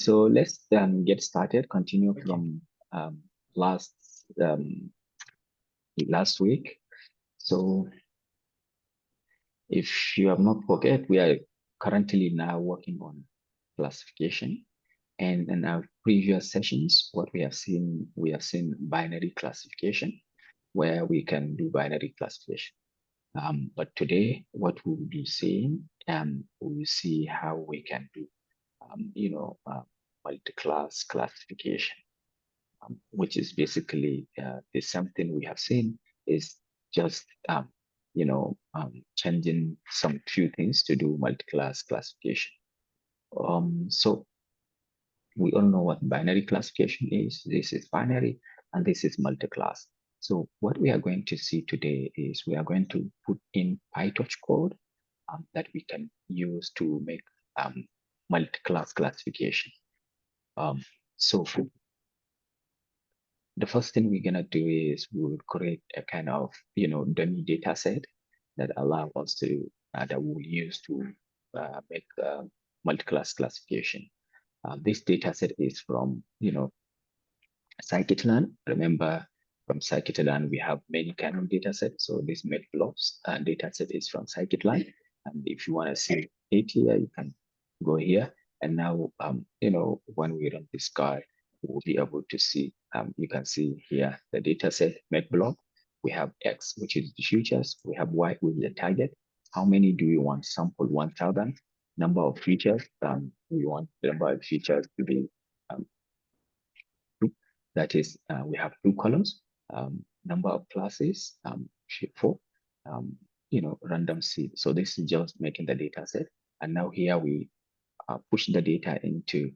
So let's get started, continue from last last week. So if you have not forget, we are currently now working on classification. And in our previous sessions, what we have seen binary classification, where we can do binary classification. But today, what we'll be seeing, we'll see how we can do, multi-class classification, which is basically the same thing we have seen is just, changing some few things to do multi-class classification. So we all know what binary classification is. This is binary and this is multi-class. So what we are going to see today is we are going to put in PyTorch code that we can use to make multi-class classification. So the first thing we're gonna do is we will create a kind of dummy data set that allow us to that we'll use to make multi-class classification. This data set is from scikit-learn. Remember, from scikit-learn we have many kind of data sets. So this matplotlib data set is from scikit-learn, and if you want to see it here, you can go here. And now, when we run this card, we'll be able to see. You can see here the data set matplotlib. We have X, which is the futures. We have Y, which is the target. How many do we want? Sample 1,000. Number of features. We want the number of features to be that is, we have two columns, number of classes, 4, random seed. So this is just making the data set. And now here we push the data into,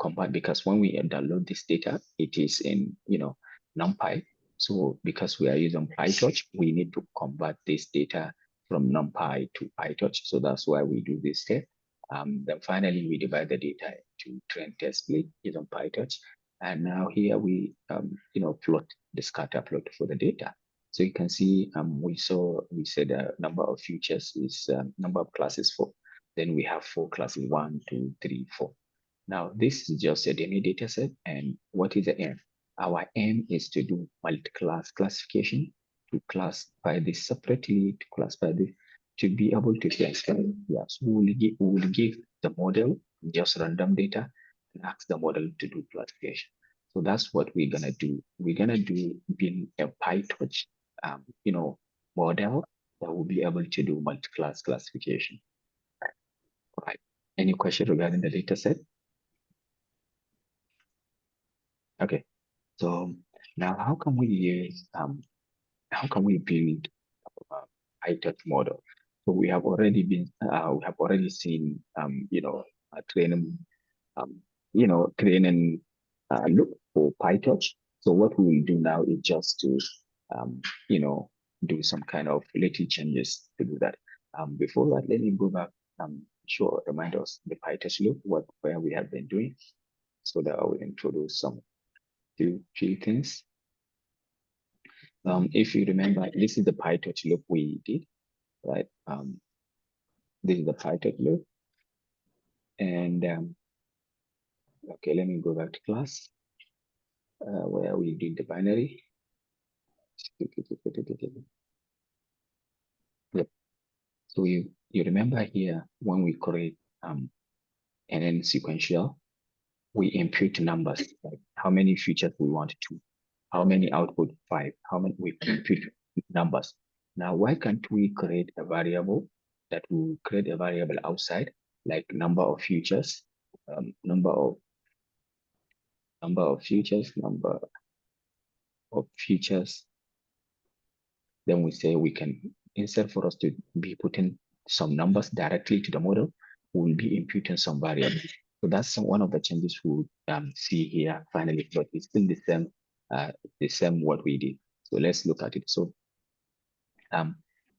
convert, because when we download this data, it is in, NumPy. So because we are using PyTorch, we need to convert this data from NumPy to PyTorch. So that's why we do this step. Then finally, we divide the data into train test split using PyTorch. And now here we, plot the scatter plot for the data. So you can see we said the number of features is number of classes 4. Then we have 4 classes, 1, 2, 3, 4. Now this is just a dummy data set. And what is the aim? Our aim is to do multi-class classification, to classify this separately, to classify this, to be able to classify. Yeah, so we will give the model just random data and ask the model to do classification. So that's what we're gonna do. We're gonna build a PyTorch, model that will be able to do multi-class classification. Right. Any question regarding the data set? Okay. So now how can we build a PyTorch model? So we have already seen, training, training loop for PyTorch. So what we will do now is just to, do some kind of little changes to do that. Before that, let me go back, remind us the PyTorch loop, where we have been doing, so that I will introduce some few things. If you remember, this is the PyTorch loop we did, right? This is the PyTorch loop. And okay, let me go back to class where we did the binary. Yep. So you remember here when we create and then sequential, we input numbers, like how many features we want to, how many output 5, how many we input numbers. Now, why can't we create a variable that will create a variable outside, like number of features, number of features. Then we say we can, instead for us to be putting some numbers directly to the model, we'll be imputing some variables. So that's one of the changes we'll see here finally, but it's still the same what we did. So let's look at it. So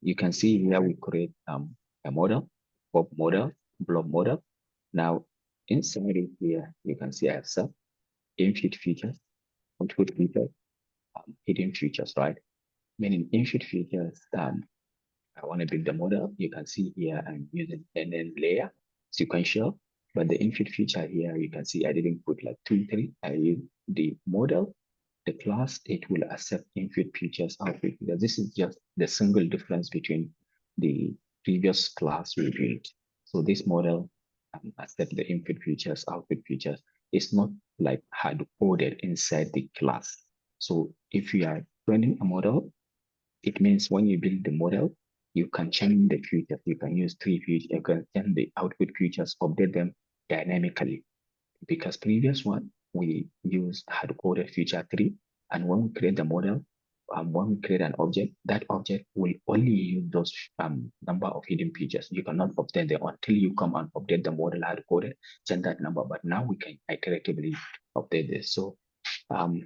you can see here we create a model, blob model. Now inside it here, you can see I have some input features, output features, hidden features, right? Meaning input features, I want to build the model. You can see here I'm using NN layer, sequential. But the input feature here, you can see I didn't put like 2, 3. I used the model, the class, it will accept input features, output features. This is just the single difference between the previous class we built. So this model accept the input features, output features. It's not like hard coded inside the class. So if you are training a model, it means when you build the model, you can change the features. You can use 3 features. You can change the output features, update them dynamically. Because previous one, we use hard-coded feature 3. And when we create the model, when we create an object, that object will only use those number of hidden features. You cannot update them until you come and update the model hard-coded, change that number. But now we can iteratively update this. So um,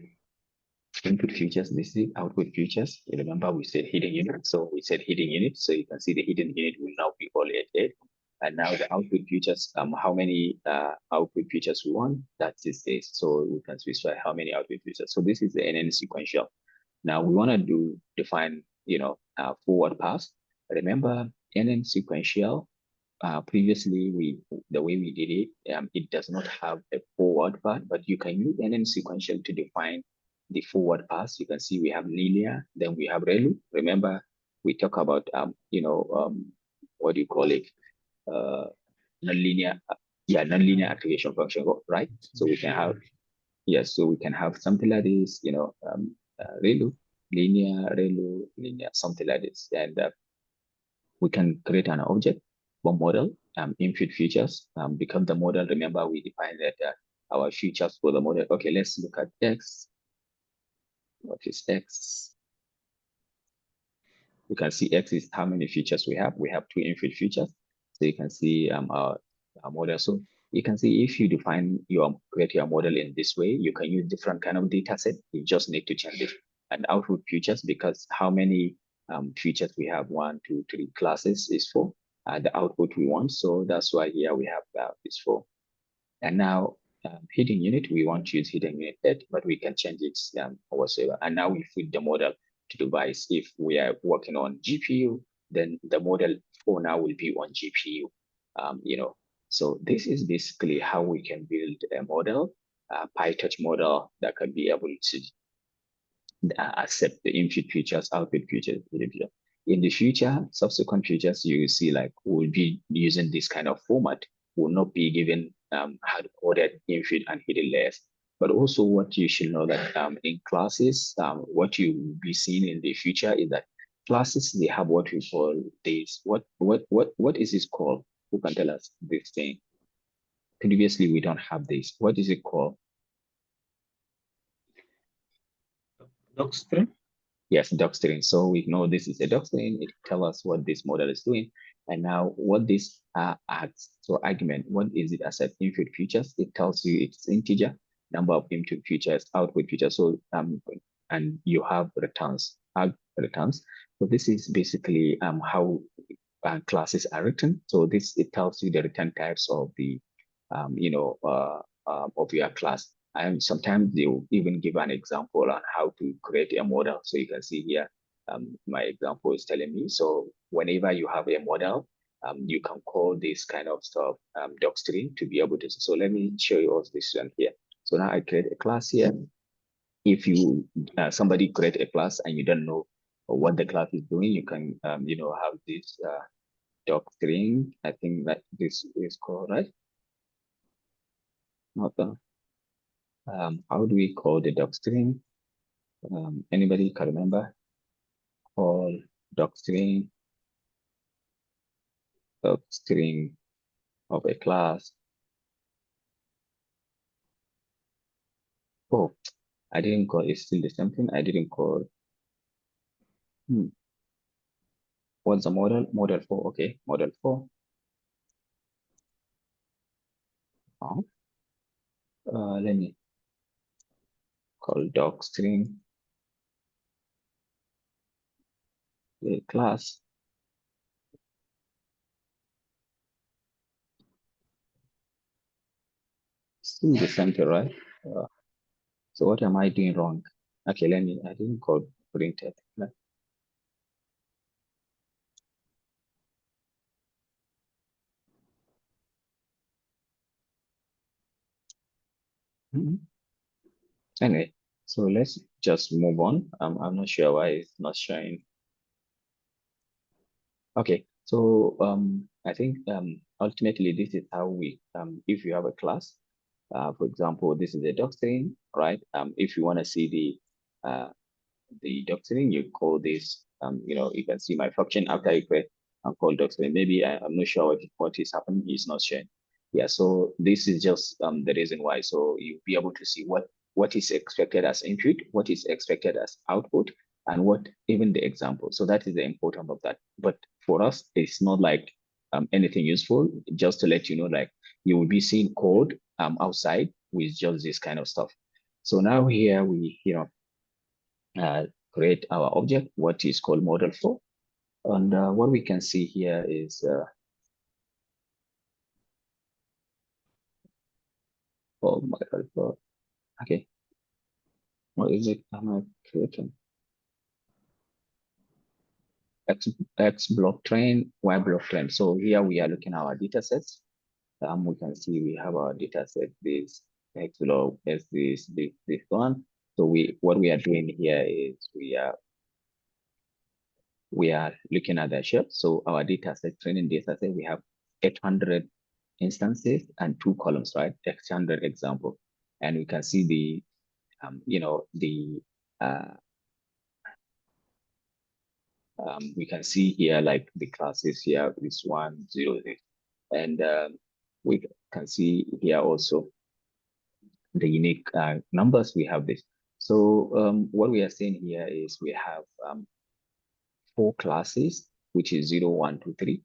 input features, this is output features. You remember we said hidden unit. So we said hidden unit. So you can see the hidden unit will now be all 8. And now the output features, how many output features we want, that is this. So we can specify how many output features. So this is the NN sequential. Now we want to define, forward pass. Remember NN sequential, previously the way we did it, it does not have a forward path, but you can use NN sequential to define the forward pass. You can see we have linear, then we have ReLU. Remember, we talk about what do you call it? Nonlinear, nonlinear activation function, right? So we can have so we can have something like this, ReLU, linear, something like this, and we can create an object, one model, input features, become the model. Remember, we defined that our features for the model. Okay, let's look at X. What is X? You can see X is how many features we have. We have 2 input features. So you can see our model. So you can see if you create your model in this way, you can use different kind of data set. You just need to change it. And output features, because how many features we have, 1, 2, 3 classes is 4. The output we want. So that's why here we have this 4. And now hidden unit, we want to use hidden unit 8, but we can change it whatsoever. And now we feed the model to device. If we are working on GPU, then the model for now will be on GPU. So this is basically how we can build a model, a PyTorch model that can be able to accept the input features, output features. In the future, subsequent features, you see like we'll be using this kind of format, will not be given hard-coded input and hidden layers. But also what you should know that in classes, what you will be seeing in the future is that classes, they have what we call this. What is this called? Who can tell us this thing? Previously, we don't have this. What is it called? Docstring? Yes, docstring. So we know this is a docstring. It tells us what this model is doing. And now what this adds, so argument, what is it as an input features? It tells you it's integer, number of input features, output features. So and you have returns, returns. So this is basically how classes are written. So it tells you the return types of the of your class. And sometimes they will even give an example on how to create a model. So you can see here, my example is telling me. So whenever you have a model, you can call this kind of stuff docstring to be able to. So let me show you all this one here. So now I create a class here. If you somebody create a class and you don't know what the class is doing, you can have this docstring. I think that this is called, right? Not the how do we call the docstring? Anybody can remember? Call docstring of a class. Oh, I didn't call it's still the same thing. I didn't call. What's the model? Model 4. Okay, model 4. Let me call docstring a class. Still the same thing, right? So what am I doing wrong? Okay, I didn't call printed. Mhm. Anyway, so let's just move on. I'm not sure why it's not showing. Okay, so I think ultimately this is how we if you have a class, for example, this is a doctrine, right? If you want to see the doctrine, you call this, you can see my function after you create and call doctrine. Maybe I'm not sure what is happening. It's not sharing. Yeah, so this is just the reason why. So you'll be able to see what is expected as input, what is expected as output, and what even the example. So that is the importance of that. But for us, it's not like anything useful. Just to let you know, like you will be seeing code outside with just this kind of stuff. So now here we, uh, create our object, what is called model for. And what we can see here is, oh, model for, okay, what is it? Am I creating? X, X block train, Y block train. So here we are looking at our data sets. We can see we have our data set, this X block, this one. So what we are doing here is we are looking at the shape. So our data set, training data set, we have 800 instances and 2 columns, right? 800 example. And we can see uh, we can see here, like the classes here, this 1, 0, this. And we can see here also the unique numbers we have this. So what we are saying here is we have 4 classes, which is 0, 1, 2, 3,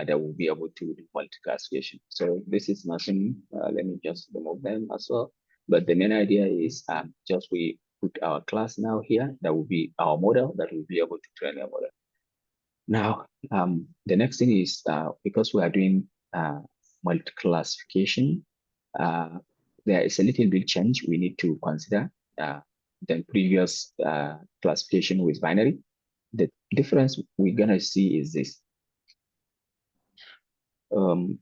that will be able to do multi-classification. So this is nothing. Let me just remove them as well. But the main idea is just we put our class now here. That will be our model that will be able to train our model. Now, the next thing is because we are doing multi-classification, uh, there is a little bit change we need to consider than previous classification with binary. The difference we're gonna see is this. Um,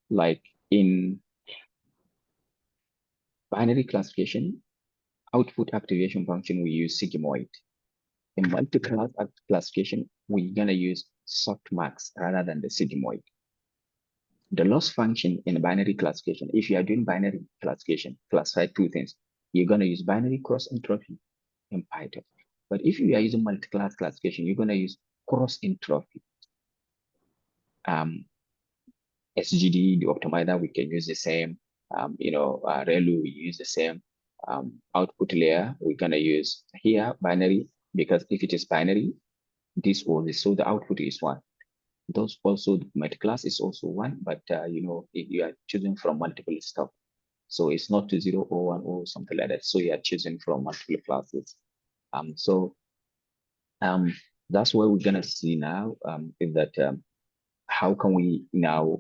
like in binary classification, output activation function, we use sigmoid. In multi-class classification, we're gonna use softmax rather than the sigmoid. The loss function in binary classification, if you are doing binary classification, classify 2 things. You're gonna use binary cross entropy in PyTorch. But if you are using multi-class classification, you're gonna use cross entropy. SGD, the optimizer, we can use the same. ReLU, we use the same. Output layer, we're gonna use here binary, because if it is binary, this or this, so the output is 1. Those also, multi-class is also 1, but if you are choosing from multiple stuff. So it's not to 0 or 1 or something like that. So you are choosing from multiple classes. So that's what we're gonna see now, is that how can we now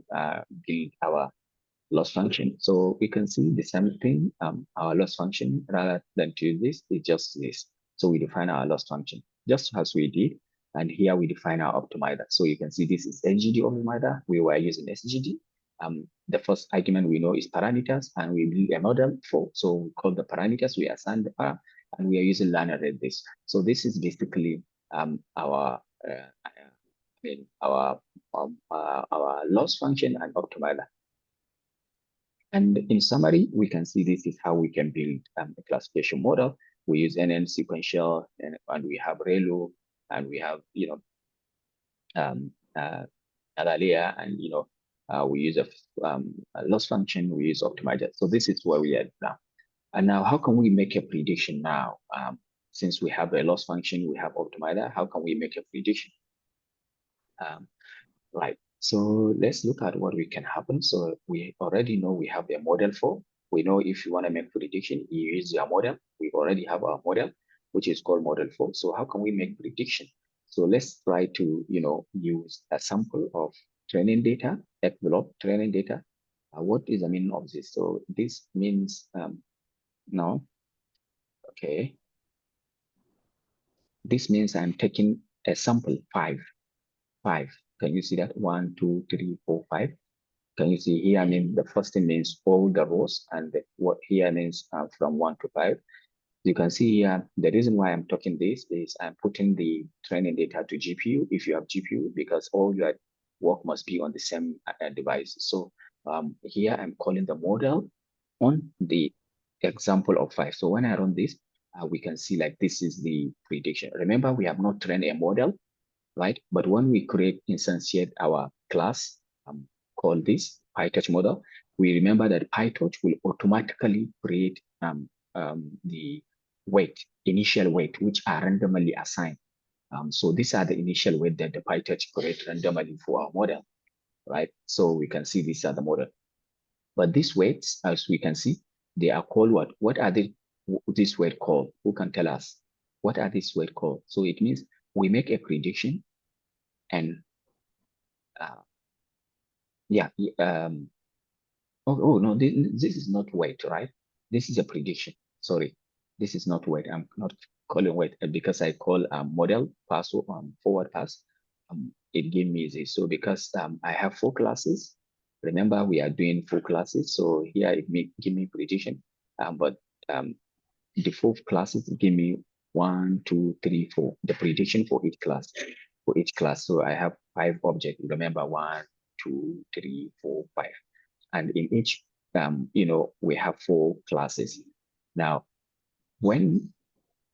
build our loss function. So we can see the same thing. Our loss function, rather than to this, is just this. So we define our loss function just as we did. And here we define our optimizer. So you can see this is SGD optimizer. We were using SGD. The first argument we know is parameters, and we build a model for. So we call the parameters, we assign the para, and we are using learner at this. So this is basically our loss function and optimizer. And in summary, we can see this is how we can build a classification model. We use NN sequential, and we have ReLU, and we have, um, uh, another layer, and, we use a loss function, we use optimizer. So this is where we are now. And now, how can we make a prediction now? Since we have a loss function, we have optimizer, how can we make a prediction? Right. So let's look at what we can happen. So we already know we have a model for. We know if you want to make prediction, you use your model. We already have our model, which is called model for. So how can we make prediction? So let's try to, use a sample of training data, envelope training data. What is the meaning of this? So this means, no, okay. This means I'm taking a sample, five. Can you see that? 1, 2, 3, 4, 5. Can you see here? I mean, the first thing means all the rows, and what here means from 1 to 5. You can see here, the reason why I'm talking this is I'm putting the training data to GPU if you have GPU, because all your work must be on the same device. So here I'm calling the model on the example of 5. So when I run this, we can see like this is the prediction. Remember, we have not trained a model, right? But when we instantiate our class, called this PyTorch model, we remember that PyTorch will automatically create the initial weight, which are randomly assigned. So these are the initial weight that the PyTorch create randomly for our model, right? So we can see these are the model. But these weights, as we can see, they are called what? What are this weight called? Who can tell us? What are these weight called? So it means we make a prediction and yeah, oh no, this is not weight, right? This is a prediction. Sorry, this is not weight. I'm not calling weight because I call model pass forward pass. It gave me this. So because I have 4 classes, remember we are doing 4 classes. So here it give me prediction. But the 4 classes give me 1, 2, 3, 4. The prediction for each class. So I have 5 objects. Remember 1, 2, 3, 4, 5. And in each, we have 4 classes. Now, when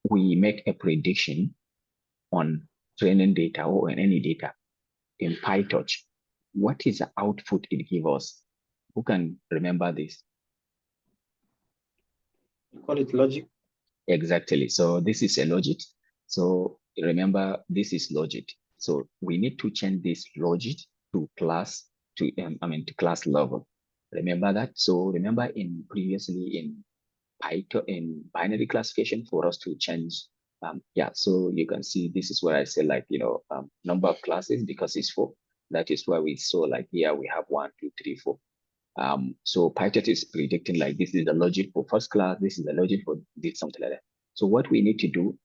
we make a prediction on training data or in any data in PyTorch, what is the output it gives us? Who can remember this? You call it logic. Exactly. So this is a logic. So remember, this is logic. So we need to change this logic to class to class level. Remember that. So remember previously in PyTorch in binary classification for us to change. So you can see this is where I say like number of classes because it's 4. That is why we saw like here we have 1, 2, 3, 4. So PyTorch is predicting like this is the logic for first class, this is the logic for this, something like that. So what we need to do,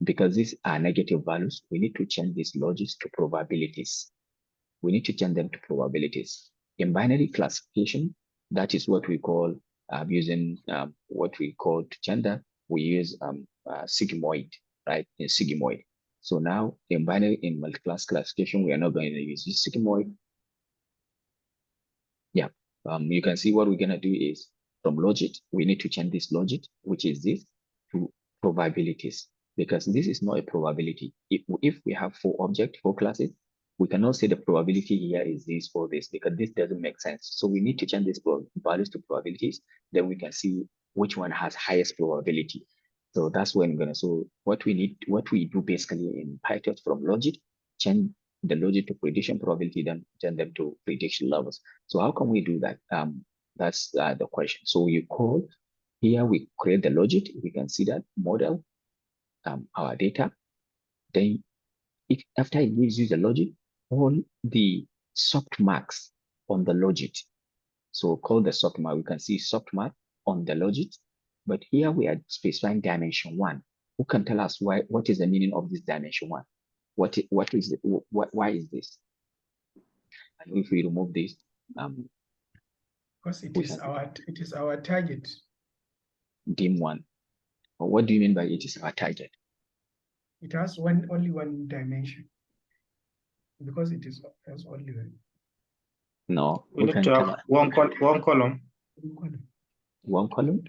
because these are negative values, we need to change these logics to probabilities. We need to change them to probabilities. In binary classification, that is what we call using what we call to gender, we use sigmoid, right? In sigmoid. So now in multi-class classification, we are not going to use this sigmoid. Yeah, you can see what we're gonna do is from logic, we need to change this logic, which is this, to probabilities, because this is not a probability. If we have 4 objects, 4 classes, we cannot say the probability here is this or this because this doesn't make sense. So we need to change these values to probabilities. Then we can see which one has highest probability. So that's when we're gonna. So what we do basically in PyTorch from logic, change the logic to prediction probability, then turn them to prediction levels. So how can we do that? That's the question. So you call here, we create the logic. We can see that model, our data. Then after it gives you the logic, all the softmax on the logic. So call the softmax. We can see softmax on the logic, but here we are specifying dimension 1. Who can tell us what is the meaning of this dimension 1? Why is this? And if we remove this, because it is our target. dim 1. What do you mean by it is our target? It has only one dimension because it has only one. No, we need to have one column. One column?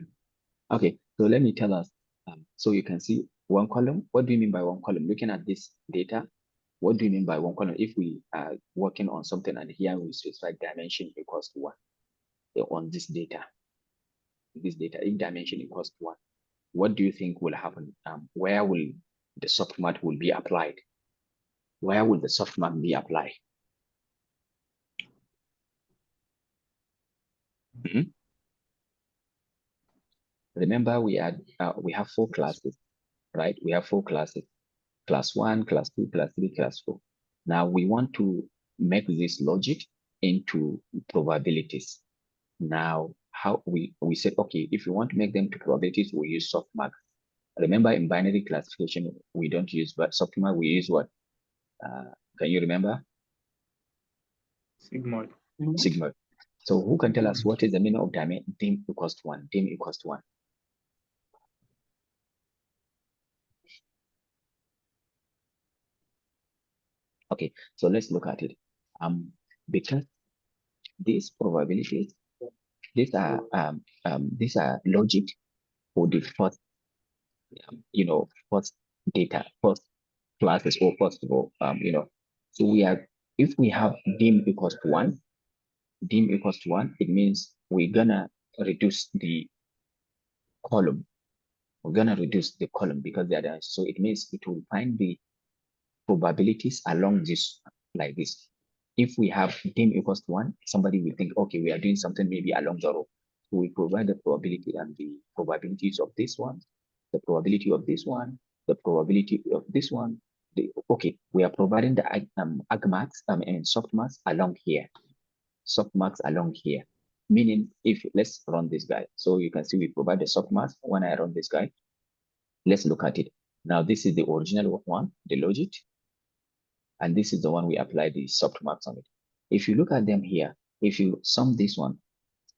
Okay, so let me tell us. So you can see 1 column. What do you mean by 1 column? Looking at this data, what do you mean by 1 column? If we are working on something and here we specify dimension equals to 1 on this data, if dimension equals to 1, what do you think will happen? Where will the softmax will be applied? Where will the softmax be applied? Remember, we have 4 classes, right? We have 4 classes: class 1, class 2, class 3, class 4. Now we want to make this logic into probabilities. Now, how we said, okay, if you want to make them to probabilities, we use softmax. Remember, in binary classification, we don't use softmax. We use what? Can you remember? Sigmoid. Sigmoid. So who can tell us what is the meaning of dim equals to 1? Dim equals to 1. Okay, so let's look at it. Because these probabilities, these are logic for the first, first data, first classes, or first of all, so if we have dim equals to 1, dim equals to 1, it means we're gonna reduce the column. We're gonna reduce the column because they're there. So it means it will find the probabilities along this, like this. If we have dim equals to 1, somebody will think, okay, we are doing something maybe along the row. So we provide the probability and the probabilities of this one, the probability of this one, the probability of this one. Okay, we are providing the argmax and softmax along here. Softmax along here. Meaning, if let's run this guy. So you can see we provide the softmax when I run this guy. Let's look at it. Now, this is the original one, the logic. And this is the one we apply the softmax on it. If you look at them here, if you sum this one,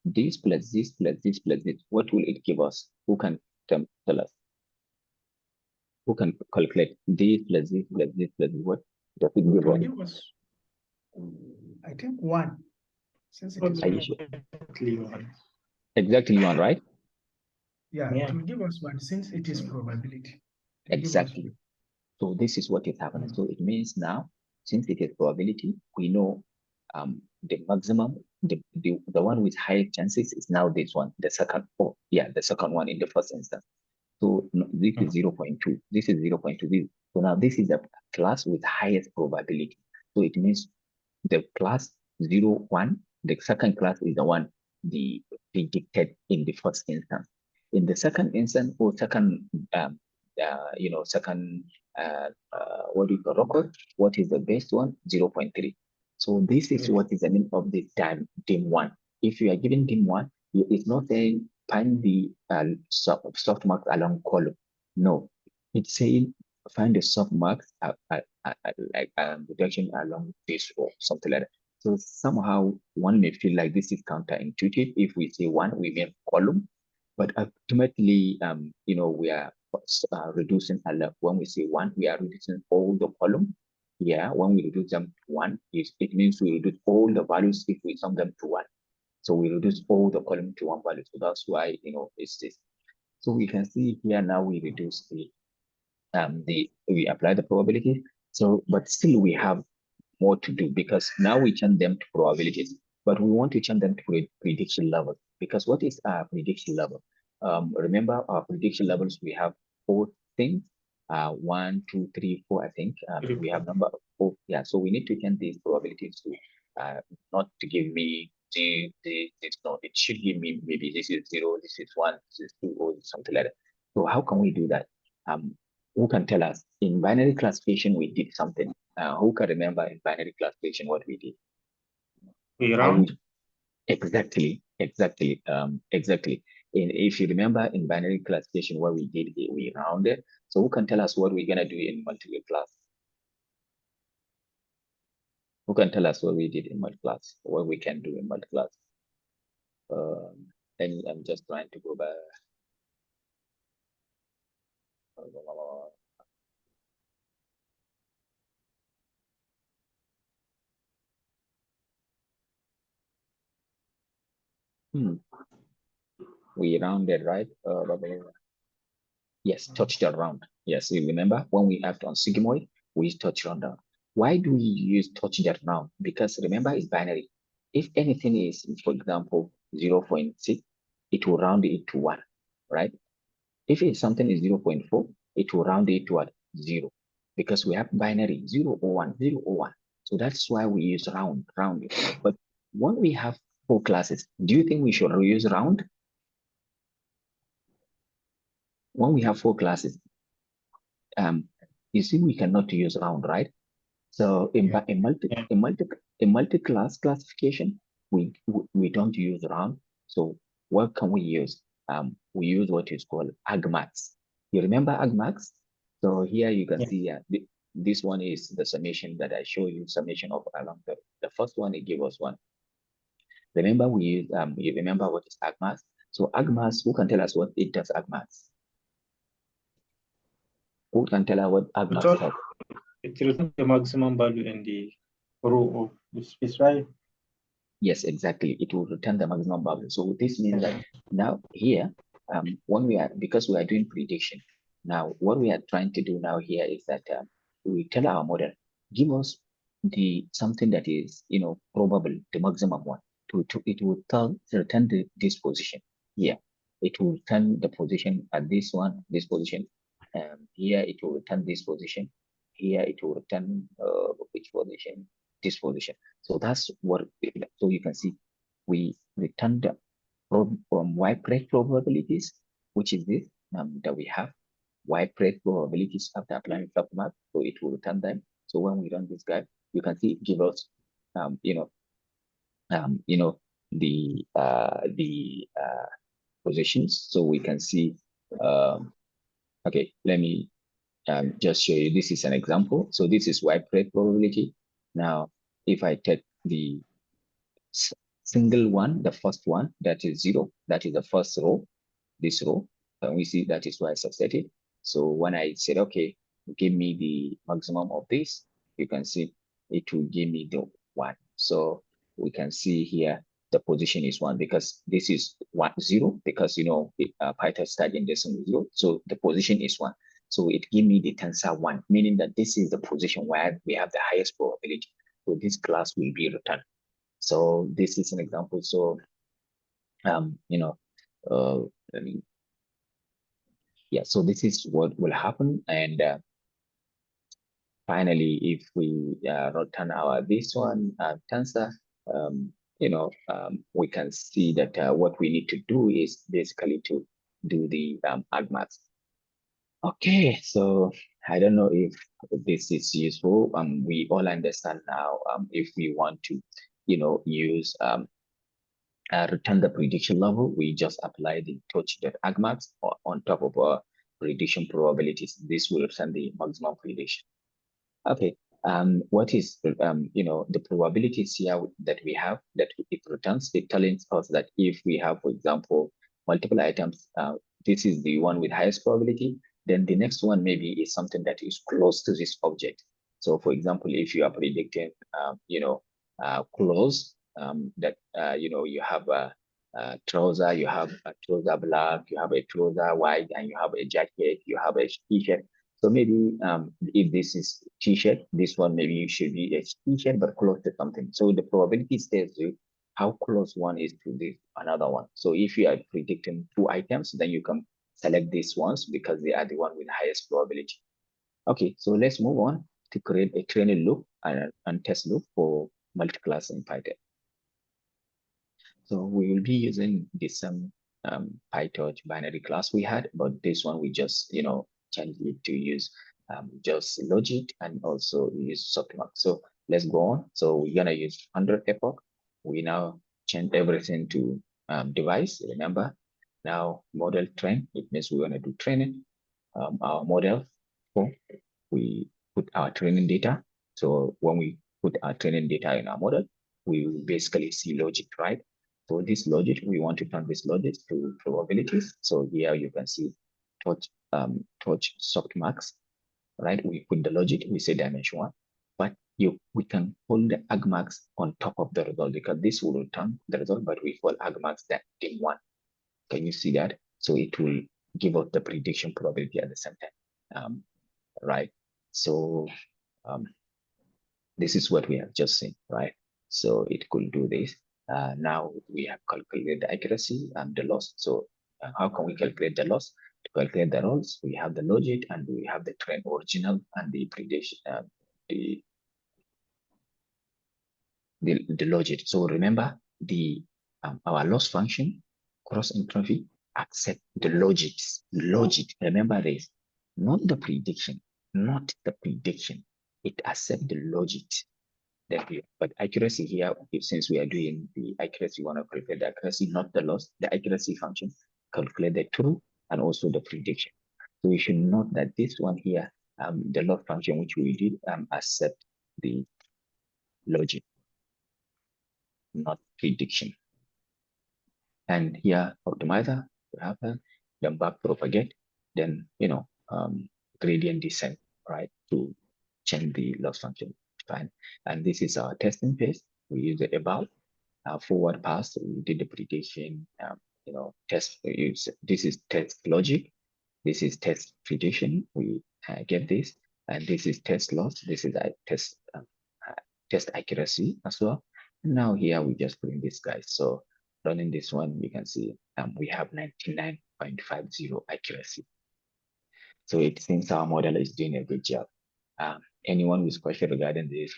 this plus this plus this plus this, what will it give us? Who can tell us? Who can calculate this plus this plus this plus this? What does it give us? Give us, I think 1. Since it is Exactly 1. Exactly 1, right? Yeah, it will give us 1 since it is probability. Exactly. So this is what is happening. So it means now, since it is probability, we know the maximum, the one with higher chances is now this one, the second, the second one in the first instance. So no, this is 0.2, this is 0.2. So now this is a class with highest probability. So it means the class 0, 1, the second class is the one the predicted in the first instance. In the second instance, or second, second, what do you call record? What is the best one? 0.3. So this is what is the name of the dim 1. If you are given dim 1, it's not saying find the softmax along column. No, it's saying find the softmax like reduction along this or something like that. So somehow one may feel like this is counterintuitive. If we say 1, we mean column, but ultimately, we are reducing a lot. When we say 1, we are reducing all the column. Yeah, when we reduce them to 1, it means we reduce all the values if we sum them to 1. So we reduce all the column to 1 value. So that's why, it's this. So we can see here now we reduce we apply the probability. So, but still we have more to do because now we turn them to probabilities, but we want to turn them to prediction level. Because what is our prediction level? Remember our prediction levels, we have 4 things, 1, 2, 3, 4, I think. We have number of 4. Yeah, so we need to turn these probabilities to not to give me no, it should give me maybe this is 0, this is 1, this is 2, or something like that. So how can we do that? Who can tell us? In binary classification, we did something. Who can remember in binary classification what we did? We round. Exactly. Exactly. If you remember in binary classification, what we did, we rounded. So who can tell us what we're gonna do in multiple class? Who can tell us what we did in multi-class? What we can do in multi-class? And I'm just trying to go back. We rounded, right? Yes, touch the round. Yes, you remember when we have on sigmoid, we use touch round down. Why do we use touch that round? Because remember, it's binary. If anything is, for example, 0.6, it will round it to 1, right? If it's something is 0.4, it will round it to what? 0. Because we have binary 0 or 1, 0 or 1. So that's why we use round. But when we have 4 classes, do you think we should use round? When we have 4 classes, you see, we cannot use round, right? So in multi-class classification, we don't use round. So what can we use? We use what is called argmax. You remember argmax? So here you can see this one is the summation that I show you, summation of along the first one, it gave us 1. Remember we use you remember what is argmax? So argmax, who can tell us what it does argmax? Who can tell us what argmax does? It returns the maximum value in the row of the space, right? Yes, exactly. It will return the maximum value. So this means that now here, when we are, because we are doing prediction, now what we are trying to do now here is that we tell our model, give us the something that is, probable, the maximum one. It will return this position here. It will return the position at this one, this position. Here it will return this position. Here it will return which position? This position. So that's what, so you can see we returned from widespread probabilities, which is this that we have widespread probabilities after applying submap. So it will return them. So when we run this guy, you can see it give us, the positions. So we can see, okay, let me just show you. This is an example. So this is widespread probability. Now, if I take the single one, the first one, that is 0, that is the first row, this row, and we see that is why I subsetted. So when I said, okay, give me the maximum of this, you can see it will give me the 1. So we can see here the position is 1 because this is 0 because PyTorch starts in decimal 0. So the position is 1. So it give me the tensor 1, meaning that this is the position where we have the highest probability. So this class will be returned. So this is an example. So, I mean, yeah, so this is what will happen. And finally, if we return our this one tensor, we can see that what we need to do is basically to do the argmax. Okay, so I don't know if this is useful. We all understand now if we want to, use return the prediction level, we just apply the torch.argmax on top of our prediction probabilities. This will return the maximum prediction. Okay. What is the probabilities here that we have that it returns? It tells us that if we have, for example, multiple items, this is the one with highest probability. Then the next one maybe is something that is close to this object. So, for example, if you are predicting, clothes, that you have a trouser, you have a trouser black, you have a trouser white, and you have a jacket, you have a t-shirt. So maybe if this is t-shirt, this one maybe you should be a t-shirt but close to something. So the probability tells you how close one is to this another one. So if you are predicting 2 items, then you can select these ones because they are the one with highest probability. Okay, so let's move on to create a training loop and test loop for multi-class in Python. So we will be using the same PyTorch binary class we had, but this one we just change it to use just logic and also use softmax. So let's go on. So we're gonna use 100 epoch. We now change everything to device. Remember, now model train. It means we're gonna do training. Our model 4. We put our training data. So when we put our training data in our model, we will basically see logic, right? So this logic, we want to turn this logic to probabilities. So here you can see torch softmax, right? We put the logic, we say dimension 1, but we can hold the argmax on top of the result because this will return the result, but we call argmax that in 1. Can you see that? So it will give us the prediction probability at the same time, right? So this is what we have just seen, right? So it could do this. Now we have calculated the accuracy and the loss. So how can we calculate the loss? To calculate the loss, we have the logic and we have the train original and the prediction, the logic. So remember our loss function, cross entropy, accept the logic. Remember this, not the prediction, not the prediction. It accepts the logic. But accuracy here, since we are doing the accuracy, we want to calculate the accuracy, not the loss. The accuracy function calculate the true and also the prediction. So we should note that this one here, the loss function which we did, accept the logic. not prediction. And here, optimizer, we have then back propagate, then, gradient descent, right, to change the loss function. Fine. And this is our testing phase. We use the about, forward pass, we did the prediction, test, this is test logic, this is test prediction, we get this, and this is test loss, this is a test accuracy as well. And now here we just put in this guy. So running this one, you can see we have 99.50 accuracy. So it seems our model is doing a good job. Anyone with question regarding this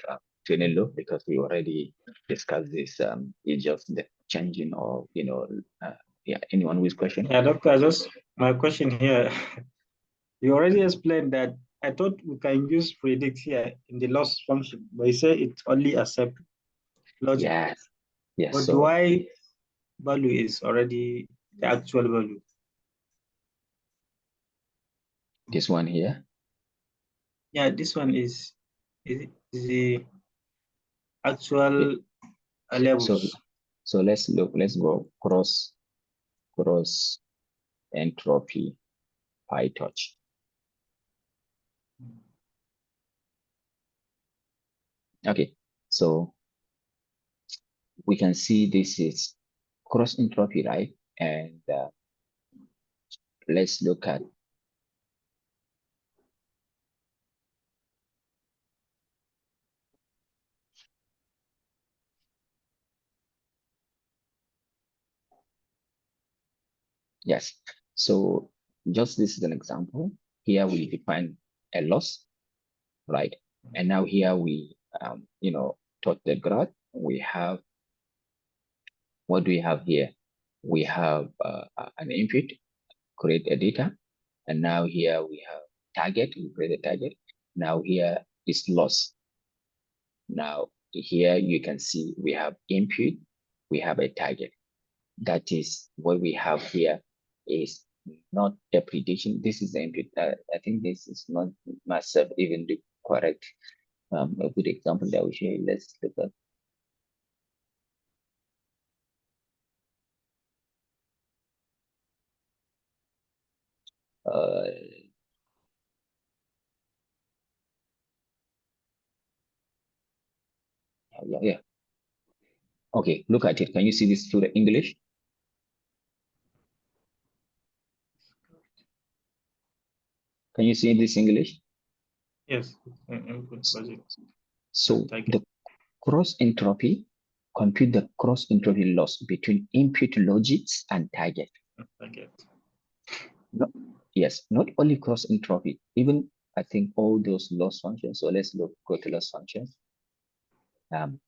training loop, because we already discussed this, it's just the changing of, anyone with question? Yeah, doctor, my question here, you already explained that. I thought we can use predict here in the loss function, but you say it only accept logic. Yes. Yes. But So why value is already the actual value? this one here. Yeah, this one is the actual levels. So let's go cross entropy PyTorch. Okay, so we can see this is cross entropy, right? And let's look at yes. So just this is an example. Here we define a loss, right? And now here we taught the graph. We have, what do we have here? We have an input, create a data, and now here we have target, we create a target. Now here is loss. Now here you can see we have input, we have a target. That is what we have here is not a prediction. This is the input. I think this is not myself even the correct. A good example that we share. Let's look at. Yeah. Okay, look at it. Can you see this through the English? Can you see this English? Yes. Input logic. So the cross entropy, compute the cross entropy loss between input logics and target. Target. No, yes, not only cross entropy, even I think all those loss functions. So let's go to loss functions. Okay,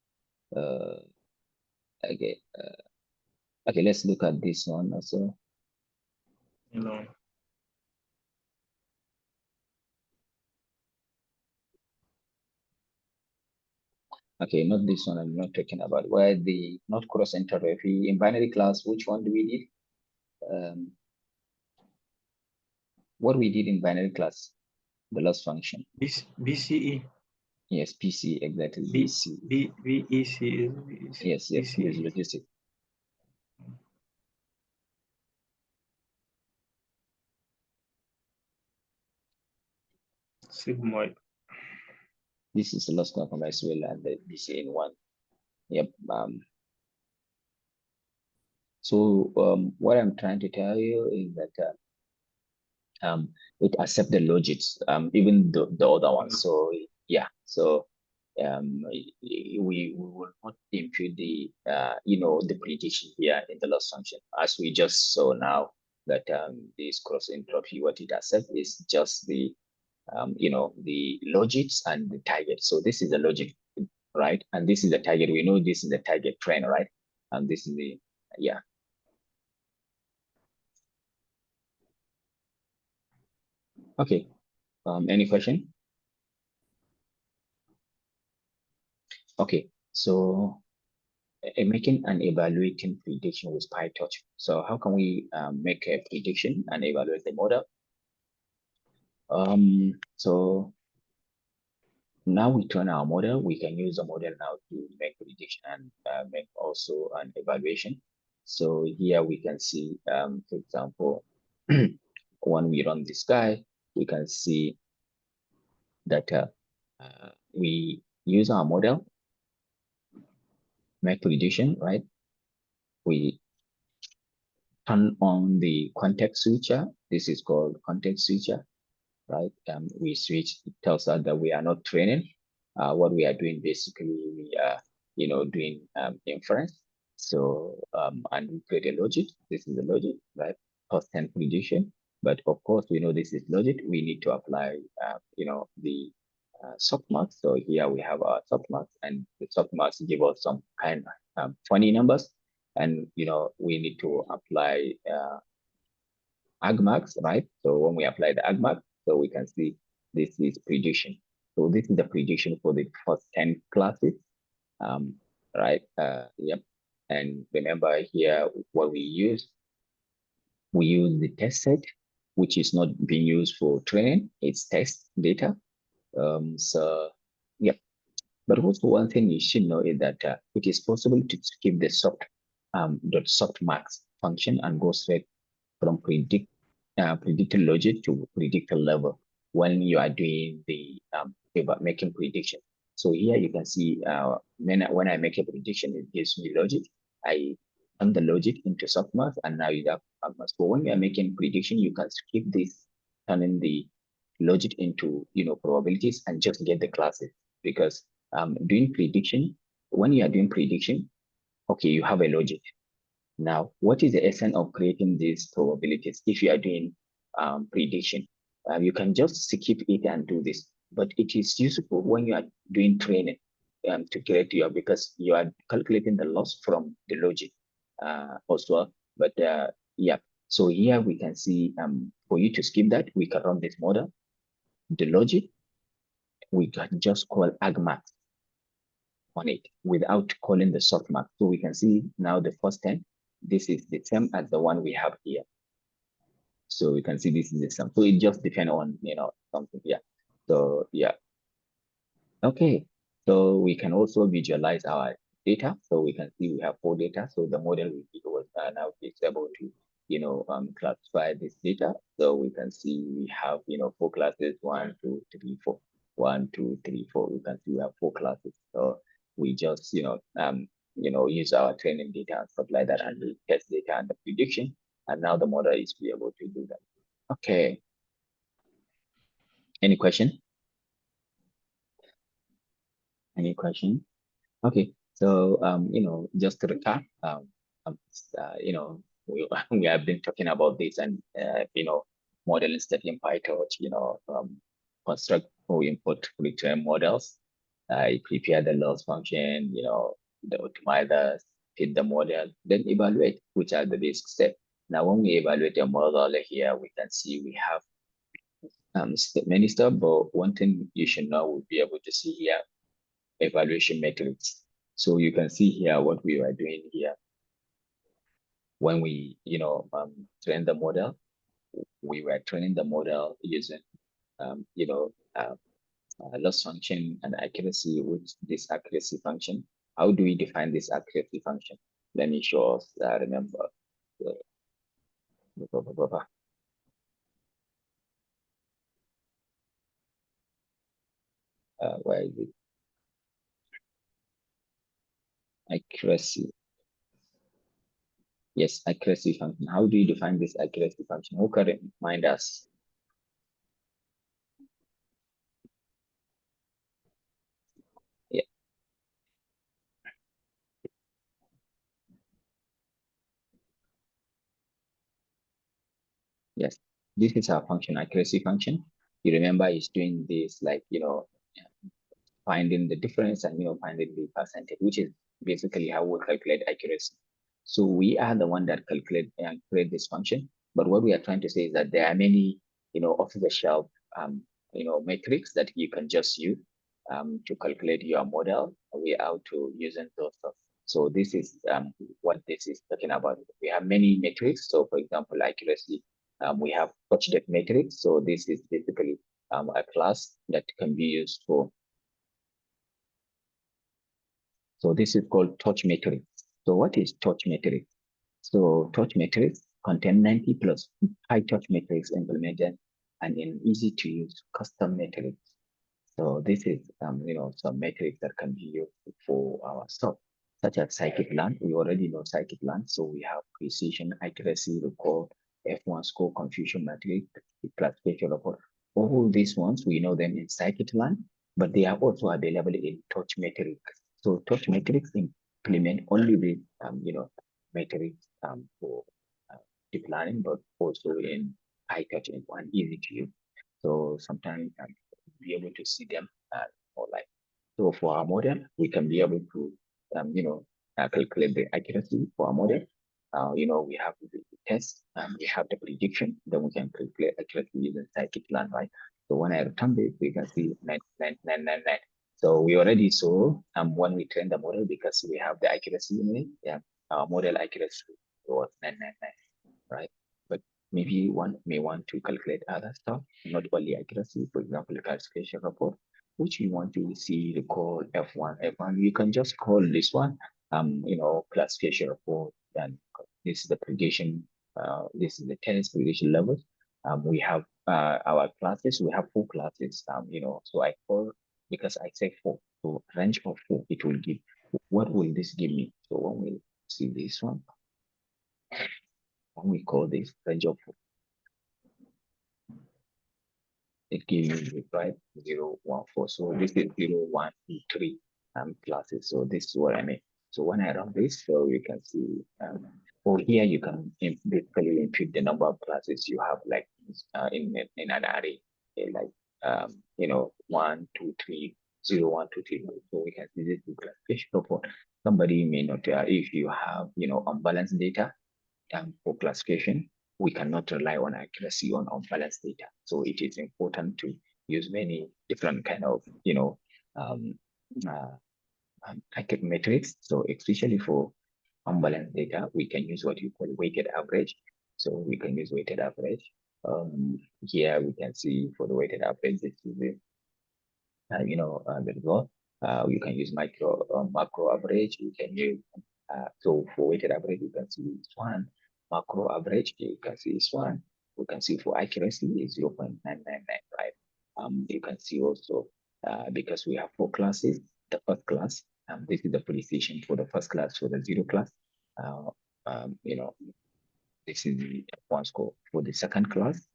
okay, let's look at this one also. No. Okay, not this one. I'm not talking about where the not cross entropy in binary class. Which one do we need? What we did in binary class, the loss function. BCE. Yes, PC exactly. BC. BEC. Yes, use logistic. Sigmoid. This is the loss confirm as well and the BC in one. Yep. So what I'm trying to tell you is that it accepts the logics, even the other ones. So yeah, so we will not impute the the prediction here in the loss function, as we just saw now that this cross entropy, what it accepts is just the the logics and the target. So this is the logic, right? And this is the target. We know this is the target train, right? And this is the yeah. Okay. Any question? Okay, so making and evaluating prediction with PyTorch. So how can we make a prediction and evaluate the model? So Now we train our model. We can use the model now to make prediction and make also an evaluation. So here we can see, for example, when we run this guy, we can see that we use our model, make prediction, right? We turn on the context switcher. This is called context switcher, right? We switch, it tells us that we are not training. What we are doing basically, we are, doing inference. So, and we create a logic. This is the logic, right? Constant prediction. But of course, we know this is logic. We need to apply, the softmax. So here we have our softmax, and the softmax give us some kind of funny numbers. And, we need to apply agmax, right? So when we apply the agmax, so we can see this is prediction. So this is the prediction for the first 10 classes, right? Yep. And remember here what we use the test set, which is not being used for training, it's test data. So, yep. But also one thing you should know is that it is possible to skip the softmax function and go straight from predicted logic to predicted level when you are doing the making prediction. So here you can see when I make a prediction, it gives me logic. I turn the logic into softmax, and now you have softmax. So when you are making prediction, you can skip this, turning the logic into probabilities and just get the classes, because doing prediction, when you are doing prediction, okay, you have a logic. Now, what is the essence of creating these probabilities? If you are doing prediction, you can just skip it and do this, but it is useful when you are doing training to create because you are calculating the loss from the logic also. But yeah, so here we can see for you to skip that, we can run this model. The logic, we can just call agmax on it without calling the softmax. So we can see now the first 10, this is the same as the one we have here. So we can see this is the same. So it just depends on, something. Yeah. So yeah. Okay. So we can also visualize our data. So we can see we have 4 data. So the model will be now is able to, classify this data. So we can see we have, 4 classes, 1, 2, 3, 4. 1, 2, 3, 4. We can see we have 4 classes. So we just, use our training data and stuff like that, and we test data and the prediction. And now the model is be able to do that. Okay. Any question? Any question? Okay. So, just to recap, we have been talking about this and, model study in PyTorch, construct or input return models, prepare the loss function, the optimizers, fit the model, then evaluate, which are the basic steps. Now, when we evaluate a model here, we can see we have many stuff, but one thing you should know, we'll be able to see here, evaluation metrics. So you can see here what we were doing here. When we, train the model, we were training the model using, loss function and accuracy with this accuracy function. How do we define this accuracy function? Let me show us, remember. Where is it? Accuracy. Yes, accuracy function. How do you define this accuracy function? Who can remind us? Yeah. Yes, this is our function, accuracy function. You remember it's doing this, like, finding the difference and, finding the percentage, which is basically how we calculate accuracy. So we are the one that calculate and create this function. But what we are trying to say is that there are many, off-the-shelf, metrics that you can just use to calculate your model without to using those stuff. So this is what this is talking about. We have many metrics. So for example, accuracy, we have touch depth metrics. So this is basically a class that can be used for So this is called torch matrix. So what is torch matrix? So torch matrix contain 90 plus PyTorch matrix implemented and an easy to use custom matrix. So this is some metrics that can be used for our stuff, such as scikit-learn. We already know scikit-learn, so we have precision, accuracy, recall, F1 score, confusion matrix, classification report. All these ones we know them in scikit-learn, but they are also available in torch matrix. So torch matrix implement only the metrics for deep learning, but also in PyTorch and one easy to use. So sometimes be able to see them or like so for our model we can be able to calculate the accuracy for our model. We have the test and we have the prediction, then we can calculate accuracy using scikit-learn, right? So when I return this, we can see 9. So we already saw when we train the model, because we have the accuracy in it, our model accuracy was 999, right? But maybe one may want to calculate other stuff, not only accuracy, for example, the classification report, which you want to see the call F1. You can just call this one, classification report, and this is the prediction, this is the tennis prediction levels. We have our classes, we have 4 classes, so I call, because I say 4, so range of 4, it will give, what will this give me? So when we see this one, when we call this range of 4, it gives me 5, 0, 1, 4. So this is 0, 1, 2, 3 classes. So this is what I mean. So when I run this, so you can see, or here you can basically input the number of classes you have, like in an array, like 1, 2, 3, 0, 1, 2, 3. So we can see this is classification report. Somebody may not, if you have unbalanced data for classification, we cannot rely on accuracy on unbalanced data. So it is important to use many different kind of, accurate metrics. So especially for unbalanced data, we can use what you call weighted average. So we can use weighted average. Here we can see for the weighted average, this is the result. You can use macro average. You can use so for weighted average, you can see this one. Macro average, you can see this one. We can see for accuracy is 0.999, right? You can see also because we have 4 classes. The first class, this is the precision for the first class. For the 0 class, this is the F1 score. For the second class,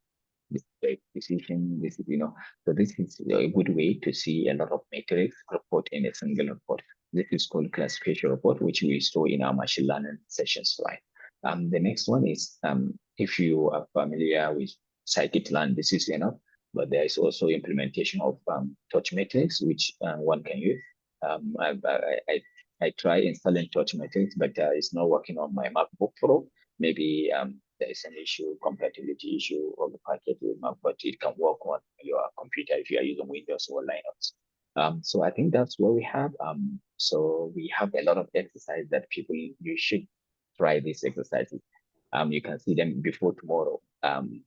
this precision, this is, so this is a good way to see a lot of metrics report in a single report. This is called classification report, which we saw in our machine learning sessions, right? The next one is, if you are familiar with scikit-learn, this is enough, but there is also implementation of torch matrix, which one can use. I try installing torch matrix, but it's not working on my MacBook Pro. Maybe there is an issue, compatibility issue of the package with Mac, but it can work on your computer if you are using Windows or Linux. So I think that's what we have. So we have a lot of exercise that people, you should try these exercises. You can see them before tomorrow.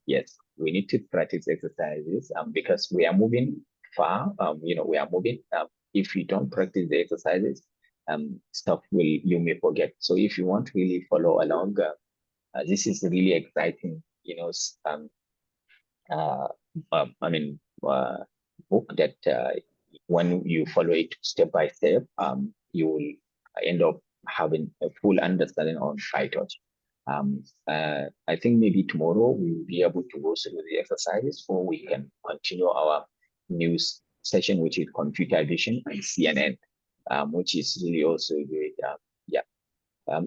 Yes, we need to practice exercises because we are moving far. We are moving. If you don't practice the exercises, stuff you may forget. So if you want to really follow along, this is really exciting, book that when you follow it step by step, you will end up having a full understanding on PyTorch. I think maybe tomorrow we will be able to go through the exercises, or we can continue our news session, which is computer vision and CNN, which is really also great.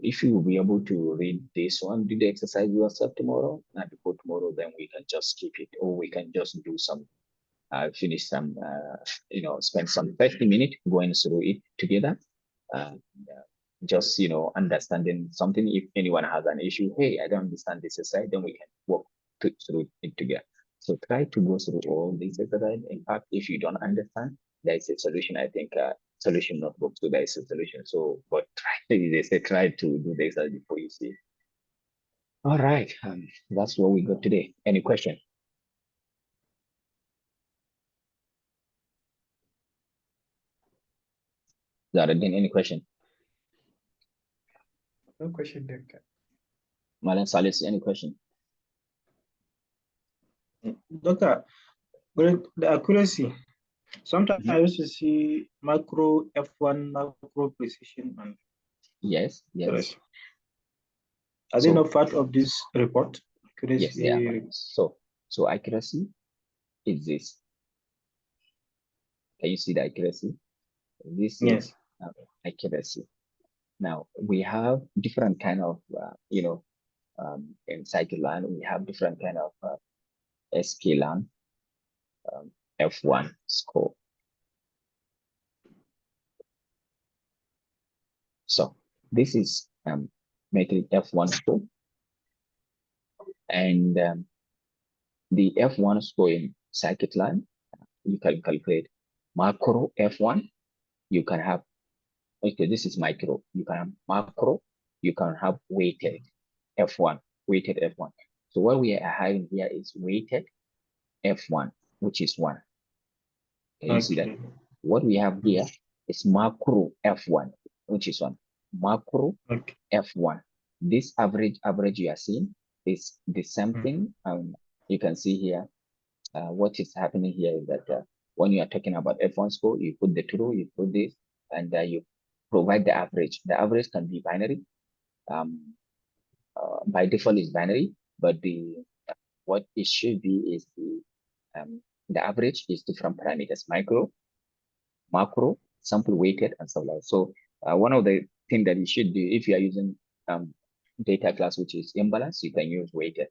If you will be able to read this one, do the exercise yourself tomorrow, and before tomorrow, then we can just skip it, or we can just do some, finish some, spend some 30 minutes going through it together. Just, understanding something. If anyone has an issue, hey, I don't understand this exercise, then we can work through it together. So try to go through all these exercises. In fact, if you don't understand, there is a solution. I think solution notebook, so there is a solution. So, but they say try to do the exercise before you see it. All right, that's what we got today. Any question? Zaradin, any question? No question there. Malan Salis, any question? Doctor, but the accuracy. Sometimes I used to see macro F1, macro precision, and Yes. accuracy. Are they not part of this report? Accuracy. Yes, they are. So accuracy is this. Can you see the accuracy? This Yes. is accuracy. Now we have different kind of in scikit-learn we have different kind of sklearn F1 score. So this is metric F1 score, and the F1 score in scikit-learn, you can calculate macro F1. You can have, okay, this is micro. You can have macro. You can have weighted F1, weighted F1. So what we are having here is weighted F1, which is 1. Can you see that? What we have here is macro F1, which is 1. Macro F1. This average you are seeing is the same thing. You can see here, what is happening here is that when you are talking about F1 score, you put the true, you put this, and you provide the average. The average can be binary. By default is binary, but what it should be is the average is different parameters: micro, macro, sample weighted, and stuff like that. So one of the things that you should do if you are using data class which is imbalance, you can use weighted.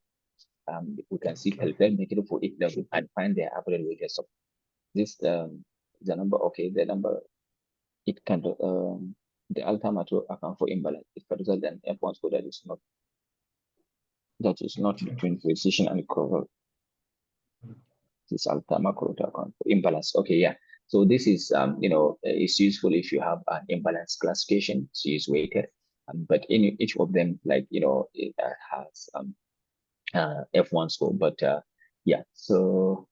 We can see calculate material for each level and find the average weighted. So this the number. Okay, the number it can the alpha material account for imbalance. It can result in F1 score that is not between precision and cover. This alpha macro to account for imbalance. Okay, yeah. So this is it's useful if you have an imbalance classification to use weighted. But in each of them, like it has F1 score. But yeah, so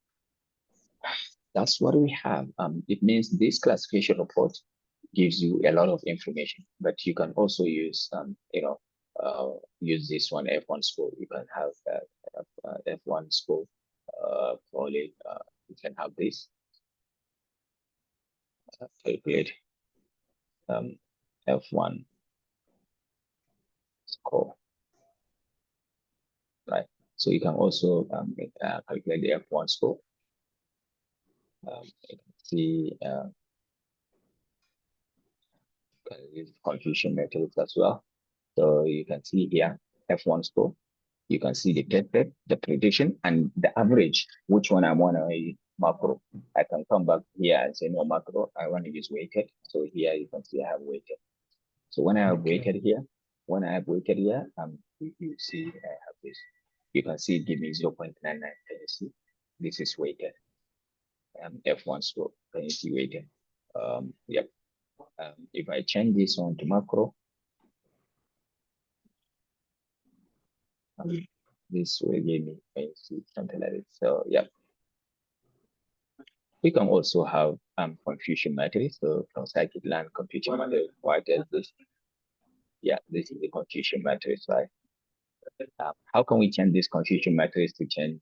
that's what we have. It means this classification report gives you a lot of information, but you can also use use this one F1 score. You can have F1 score. Probably you can have this calculate F1 score, right? So you can also calculate the F1 score. You can see Confusion Matrix as well. So you can see here F1 score. You can see the tested, the prediction, and the average. Which one I want to use macro? I can come back here and say no macro. I want to use weighted. So here you can see I have weighted. So when I have weighted here, you see I have this. You can see give me 0.99. Can you see? This is weighted. F1 score. Can you see weighted? Yep. If I change this one to macro, this will give me, can you see, something like this. So yeah. We can also have confusion matrix. So from scikit-learn confusion matrix, what is this? Yeah, this is the confusion matrix, right? How can we change this confusion matrix to change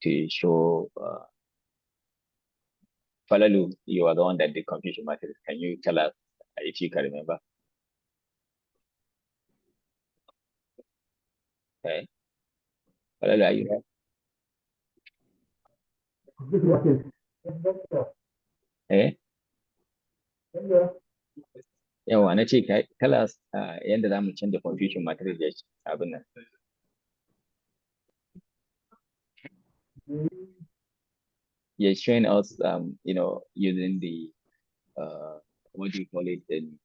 to show Falalu, you are the one that did confusion matrix. Can you tell us if you can remember? Okay. Falalu, are you there? Eh? Yawa na ce tell us yadda za mu canza confusion matrix ya abin nan. You're showing us, using the, what do you call it? And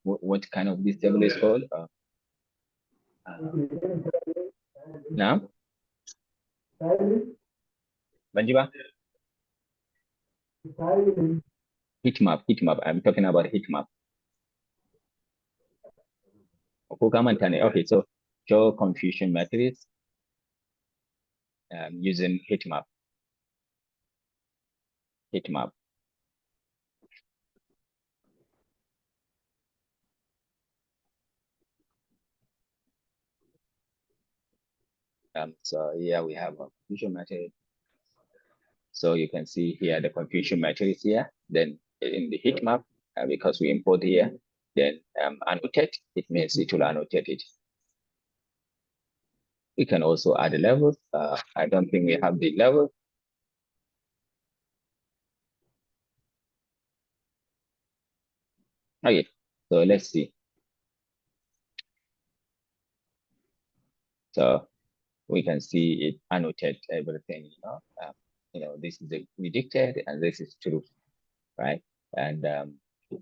what kind of this table is called? Now? Banjiba? Heatmap. I'm talking about Heatmap. Okay, so show confusion matrix using Heatmap. So here we have a confusion matrix. So you can see here the confusion matrix here. Then in the heat map, because we import here, then annotate, it means it will annotate it. We can also add the levels. I don't think we have the level. Okay, so let's see. So we can see it annotate everything, this is the predicted and this is true, right? And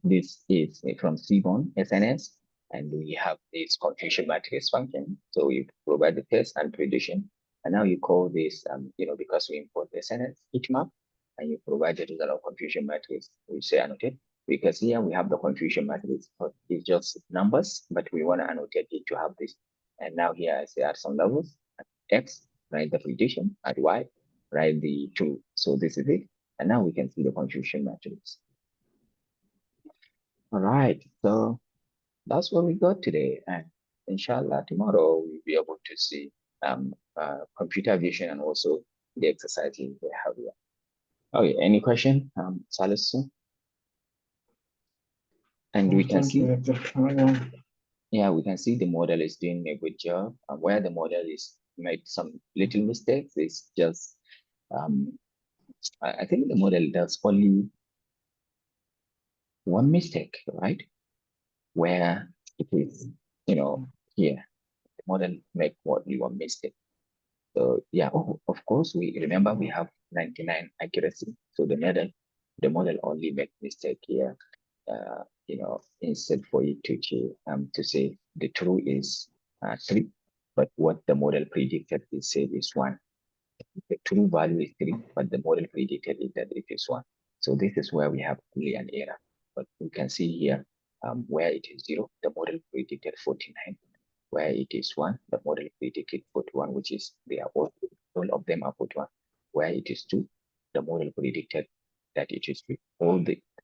this is from Seaborn SNS, and we have this confusion matrix function. So we provide the test and prediction, and now you call this, because we import the SNS heatmap, and you provide the result of confusion matrix, we say annotate, because here we have the confusion matrix, but it's just numbers, but we want to annotate it to have this. And now here I say add some levels, at X, write the prediction, at Y, write the true. So this is it. And now we can see the confusion matrix. All right, so that's what we got today. And inshallah, tomorrow we'll be able to see computer vision and also the exercises we have here. Okay, any question, Salisu? And we can see, yeah, we can see the model is doing a good job. Where the model is made some little mistakes, it's just, I think the model does only one mistake, right? Where it is, here, the model make only one mistake. So yeah, of course, we remember we have 99 accuracy. So the model only make mistake here. Instead for it to say the true is 3, but what the model predicted is said is 1. The true value is 3, but the model predicted is that it is 1. So this is where we have only an error. But we can see here where it is 0, the model predicted 49. Where it is 1, the model predicted 41, which is they are all of them are 41. Where it is 2, the model predicted that it is 3. All the